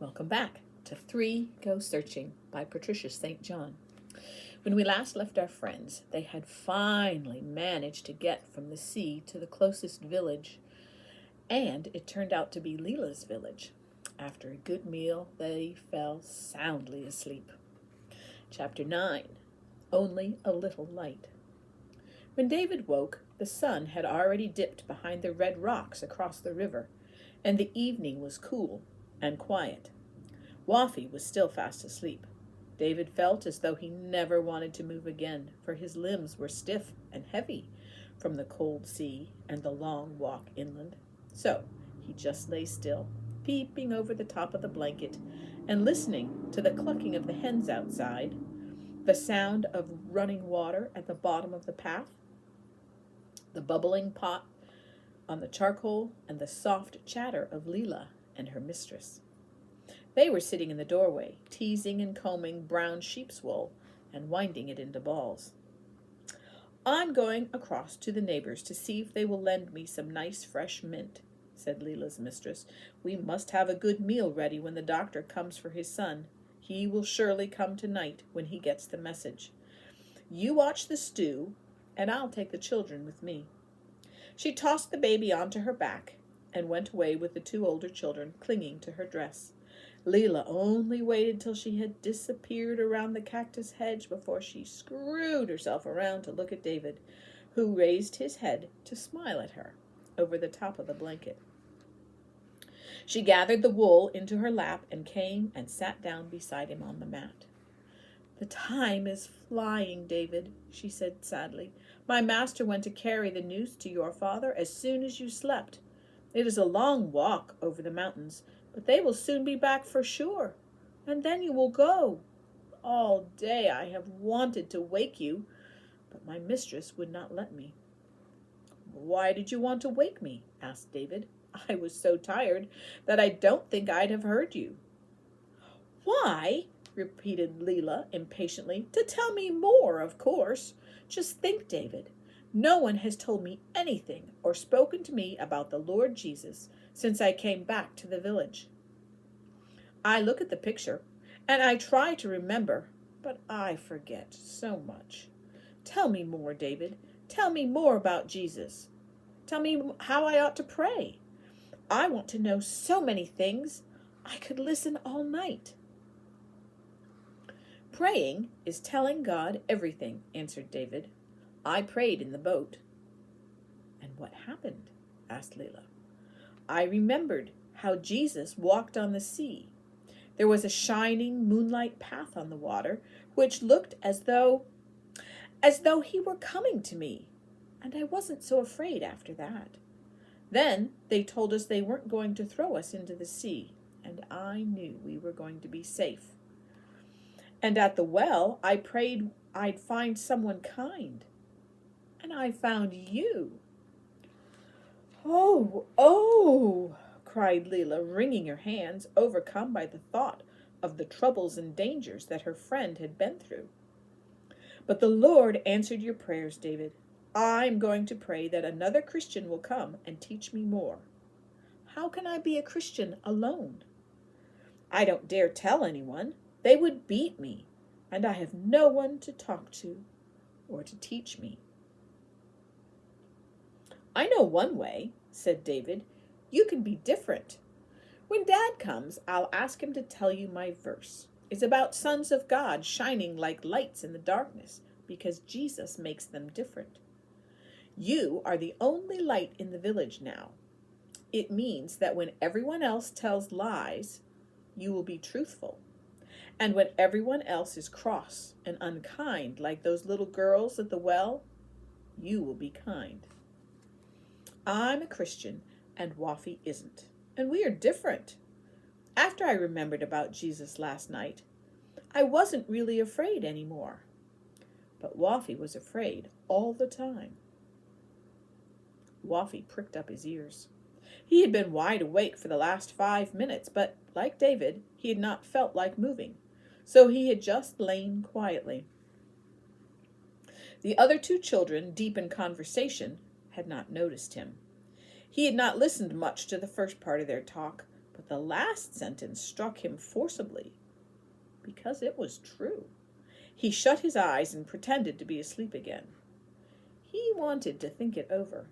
Welcome back to Three Go Searching by Patricia St. John. When we last left our friends, they had finally managed to get from the sea to the closest village, and it turned out to be Leela's village. After a good meal, they fell soundly asleep. Chapter 9. Only a Little Light. When David woke, the sun had already dipped behind the red rocks across the river, and the evening was cool and quiet. Wafi was still fast asleep. David felt as though he never wanted to move again, for his limbs were stiff and heavy from the cold sea and the long walk inland. So he just lay still, peeping over the top of the blanket and listening to the clucking of the hens outside, the sound of running water at the bottom of the path, the bubbling pot on the charcoal, and the soft chatter of Leela and her mistress. They were sitting in the doorway, teasing and combing brown sheep's wool and winding it into balls. "I'm going across to the neighbors to see if they will lend me some nice fresh mint," said Leela's mistress. "We must have a good meal ready when the doctor comes for his son. He will surely come tonight when he gets the message. You watch the stew, and I'll take the children with me." She tossed the baby onto her back and went away with the two older children clinging to her dress. Leela only waited till she had disappeared around the cactus hedge before she screwed herself around to look at David, who raised his head to smile at her over the top of the blanket. She gathered the wool into her lap and came and sat down beside him on the mat. "The time is flying, David," she said sadly. "My master went to carry the news to your father as soon as you slept. It is a long walk over the mountains, but they will soon be back for sure, and then you will go. All day I have wanted to wake you, but my mistress would not let me." "Why did you want to wake me?" asked David. "I was so tired that I don't think I'd have heard you." "Why?" repeated Leela impatiently. "To tell me more, of course. Just think, David. No one has told me anything or spoken to me about the Lord Jesus since I came back to the village. I look at the picture, and I try to remember, but I forget so much. Tell me more, David. Tell me more about Jesus. Tell me how I ought to pray. I want to know so many things. I could listen all night." "Praying is telling God everything," answered David. "I prayed in the boat." "And what happened?" asked Leela. "I remembered how Jesus walked on the sea. There was a shining moonlight path on the water, which looked as though he were coming to me, and I wasn't so afraid after that. Then they told us they weren't going to throw us into the sea, and I knew we were going to be safe. And at the well, I prayed I'd find someone kind, and I found you." Oh, cried Leela, wringing her hands, overcome by the thought of the troubles and dangers that her friend had been through. "But the Lord answered your prayers, David. I'm going to pray that another Christian will come and teach me more. How can I be a Christian alone? I don't dare tell anyone. They would beat me, and I have no one to talk to or to teach me." "I know one way," said David. "You can be different. When Dad comes, I'll ask him to tell you my verse. It's about sons of God shining like lights in the darkness, because Jesus makes them different. You are the only light in the village now. It means that when everyone else tells lies, you will be truthful. And when everyone else is cross and unkind, like those little girls at the well, you will be kind. I'm a Christian, and Wafi isn't, and we are different. After I remembered about Jesus last night, I wasn't really afraid anymore. But Wafi was afraid all the time." Wafi pricked up his ears. He had been wide awake for the last 5 minutes, but, like David, he had not felt like moving, so he had just lain quietly. The other two children, deep in conversation, had not noticed him. He had not listened much to the first part of their talk, but the last sentence struck him forcibly, because it was true. He shut his eyes and pretended to be asleep again. He wanted to think it over.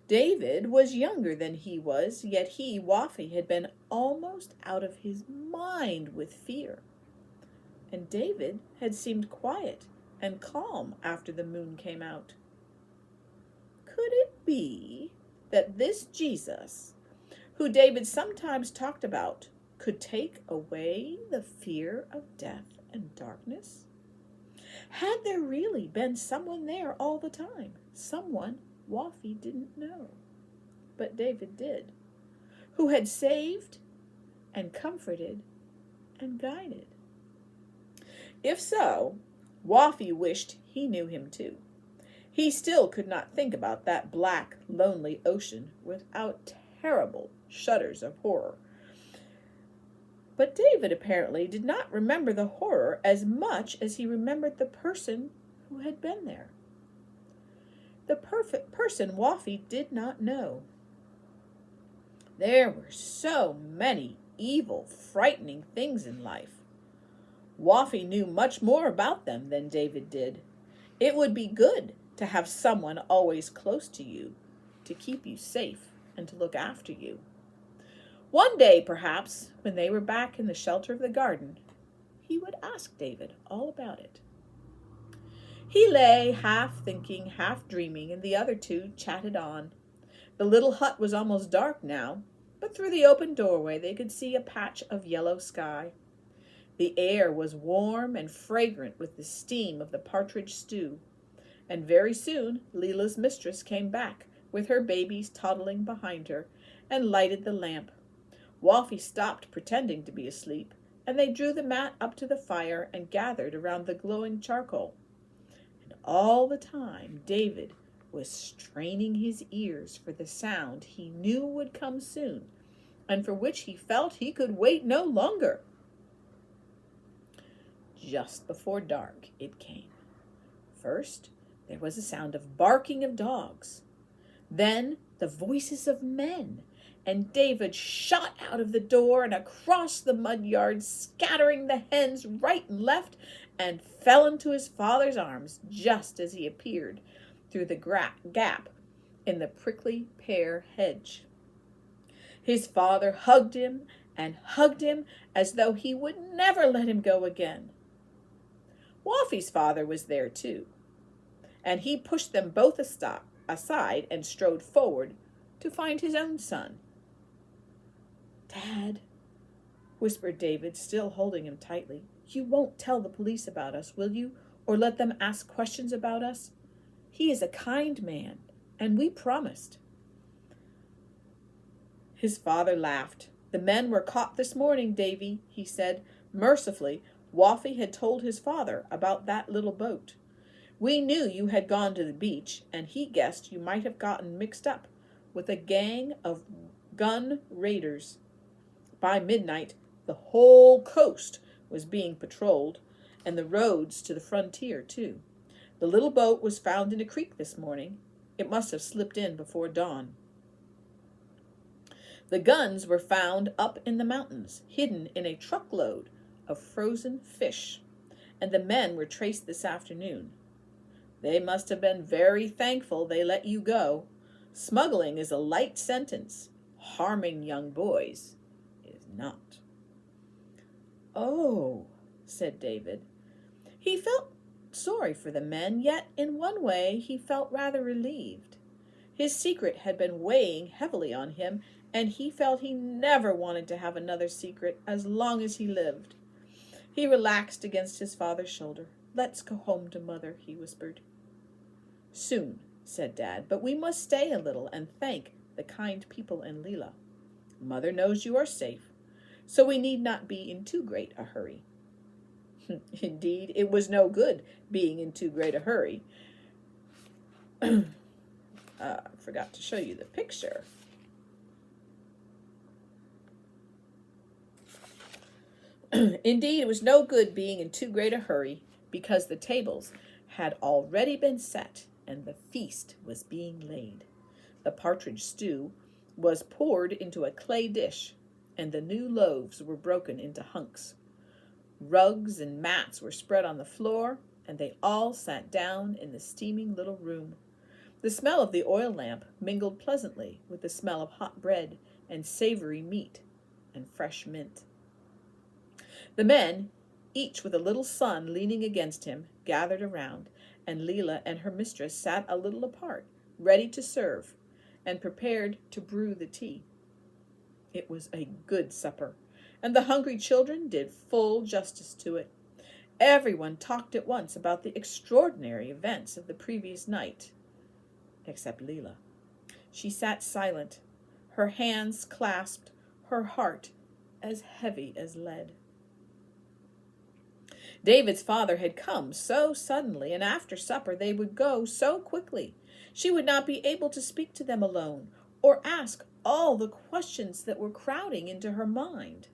David was younger than he was, yet he, Wafi, had been almost out of his mind with fear. And David had seemed quiet and calm after the moon came out. Could it be that this Jesus, who David sometimes talked about, could take away the fear of death and darkness? Had there really been someone there all the time? Someone Wafi didn't know, but David did, who had saved and comforted and guided. If so, Wafi wished he knew him too. He still could not think about that black, lonely ocean without terrible shudders of horror. But David apparently did not remember the horror as much as he remembered the person who had been there. The perfect person Wafi did not know. There were so many evil, frightening things in life. Wafi knew much more about them than David did. It would be good to have someone always close to you, to keep you safe and to look after you. One day, perhaps, when they were back in the shelter of the garden, he would ask David all about it. He lay half thinking, half dreaming, and the other two chatted on. The little hut was almost dark now, but through the open doorway they could see a patch of yellow sky. The air was warm and fragrant with the steam of the partridge stew, and very soon Leela's mistress came back with her babies toddling behind her and lighted the lamp. Wafi stopped pretending to be asleep, and they drew the mat up to the fire and gathered around the glowing charcoal. And all the time David was straining his ears for the sound he knew would come soon, and for which he felt he could wait no longer. Just before dark it came. First, there was a sound of barking of dogs. Then the voices of men, and David shot out of the door and across the mud yard, scattering the hens right and left, and fell into his father's arms just as he appeared through the gap in the prickly pear hedge. His father hugged him and hugged him as though he would never let him go again. Wafi's father was there too, and he pushed them both aside and strode forward to find his own son. "Dad," whispered David, still holding him tightly, "you won't tell the police about us, will you, or let them ask questions about us? He is a kind man, and we promised." His father laughed. "The men were caught this morning, Davy," he said. "Mercifully, Wafi had told his father about that little boat. We knew you had gone to the beach, and he guessed you might have gotten mixed up with a gang of gun raiders. By midnight, the whole coast was being patrolled, and the roads to the frontier, too. The little boat was found in a creek this morning. It must have slipped in before dawn. The guns were found up in the mountains, hidden in a truckload of frozen fish, and the men were traced this afternoon. They must have been very thankful they let you go. Smuggling is a light sentence. Harming young boys is not." "Oh," said David. He felt sorry for the men, yet in one way he felt rather relieved. His secret had been weighing heavily on him, and he felt he never wanted to have another secret as long as he lived. He relaxed against his father's shoulder. "Let's go home to Mother," he whispered. "Soon," said Dad, "but we must stay a little and thank the kind people in Leela. Mother knows you are safe, so we need not be in too great a hurry." Indeed, it was no good being in too great a hurry. I forgot to show you the picture. Indeed, it was no good being in too great a hurry, because the tables had already been set and the feast was being laid. The partridge stew was poured into a clay dish, and the new loaves were broken into hunks. Rugs and mats were spread on the floor, and they all sat down in the steaming little room. The smell of the oil lamp mingled pleasantly with the smell of hot bread and savory meat and fresh mint. The men, each with a little son leaning against him, gathered around, and Leela and her mistress sat a little apart, ready to serve, and prepared to brew the tea. It was a good supper, and the hungry children did full justice to it. Everyone talked at once about the extraordinary events of the previous night, except Leela. She sat silent, her hands clasped, her heart as heavy as lead. David's father had come so suddenly, and after supper they would go so quickly. She would not be able to speak to them alone, or ask all the questions that were crowding into her mind.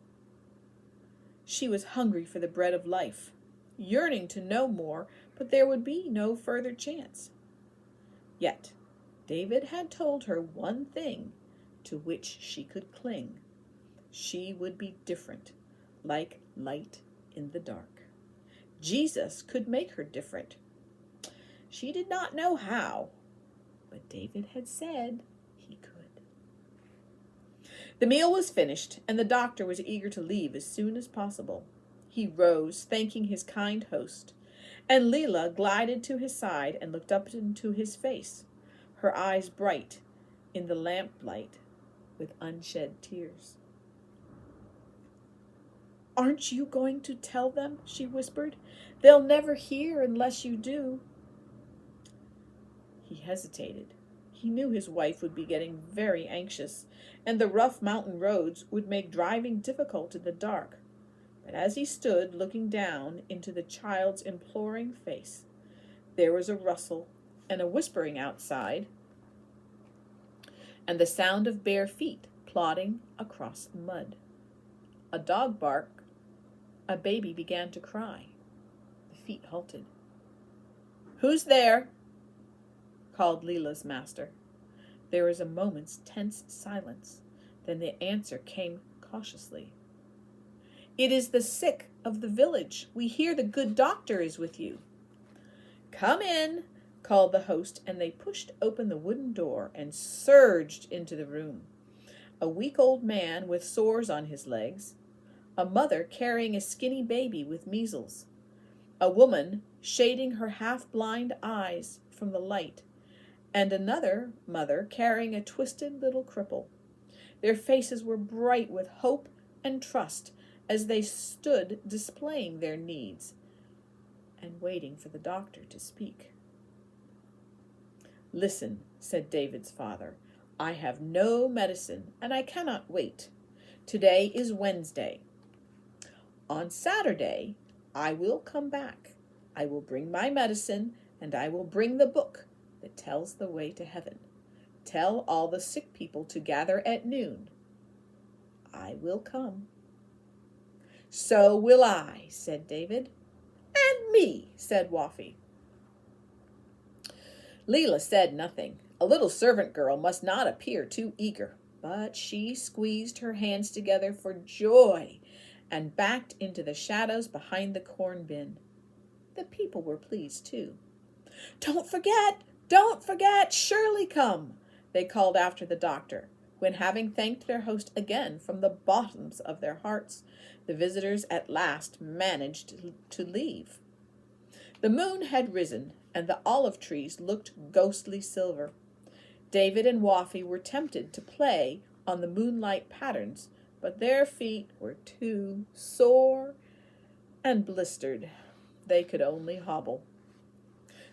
She was hungry for the bread of life, yearning to know more, but there would be no further chance. Yet, David had told her one thing to which she could cling. She would be different, like light in the dark. Jesus could make her different. She did not know how, but David had said he could. The meal was finished, and the doctor was eager to leave as soon as possible. He rose, thanking his kind host, and Leela glided to his side and looked up into his face, her eyes bright in the lamplight with unshed tears. "Aren't you going to tell them?" she whispered. "They'll never hear unless you do." He hesitated. He knew his wife would be getting very anxious, and the rough mountain roads would make driving difficult in the dark. But as he stood looking down into the child's imploring face, there was a rustle and a whispering outside, and the sound of bare feet plodding across the mud. A dog barked. A baby began to cry. The feet halted. "Who's there?" called Leela's master. There was a moment's tense silence. Then the answer came cautiously. "It is the sick of the village. We hear the good doctor is with you." "Come in," called the host, and they pushed open the wooden door and surged into the room. A weak old man with sores on his legs, a mother carrying a skinny baby with measles, a woman shading her half-blind eyes from the light, and another mother carrying a twisted little cripple. Their faces were bright with hope and trust as they stood displaying their needs and waiting for the doctor to speak. "Listen," said David's father. "I have no medicine, and I cannot wait. Today is Wednesday. On Saturday, I will come back. I will bring my medicine, and I will bring the book that tells the way to heaven. Tell all the sick people to gather at noon. I will come." "So will I," said David. "And me," said Waffy. Leela said nothing. A little servant girl must not appear too eager, but she squeezed her hands together for joy and backed into the shadows behind the corn bin. The people were pleased too. Don't forget, surely come," they called after the doctor, when, having thanked their host again from the bottoms of their hearts, the visitors at last managed to leave. The moon had risen, and the olive trees looked ghostly silver. David and Waffy were tempted to play on the moonlight patterns, but their feet were too sore and blistered. They could only hobble.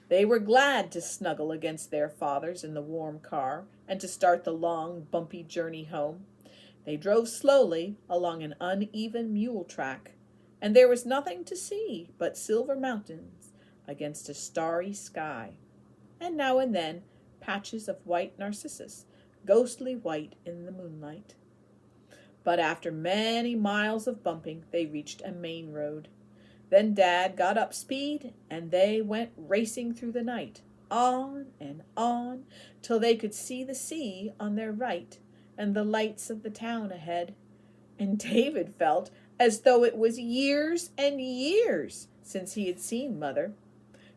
They were glad to snuggle against their fathers in the warm car and to start the long, bumpy journey home. They drove slowly along an uneven mule track, and there was nothing to see but silver mountains against a starry sky, and now and then patches of white narcissus, ghostly white in the moonlight. But after many miles of bumping, they reached a main road. Then Dad got up speed, and they went racing through the night, on and on, till they could see the sea on their right and the lights of the town ahead, and David felt as though it was years and years since he had seen Mother.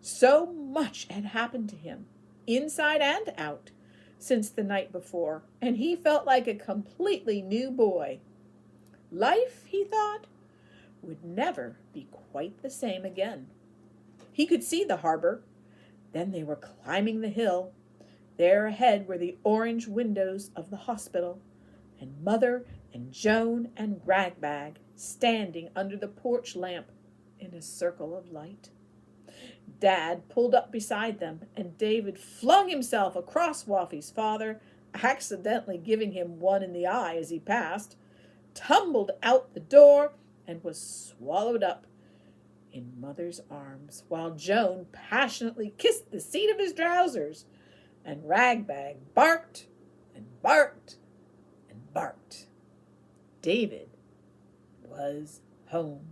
So much had happened to him, inside and out, since the night before, and he felt like a completely new boy. Life, he thought, would never be quite the same again. He could see the harbor. Then they were climbing the hill. There ahead were the orange windows of the hospital, and Mother and Joan and Ragbag standing under the porch lamp in a circle of light. Dad pulled up beside them, and David flung himself across Waffy's father, accidentally giving him one in the eye as he passed, tumbled out the door, and was swallowed up in Mother's arms, while Joan passionately kissed the seat of his trousers, and Ragbag barked and barked and barked. David was home.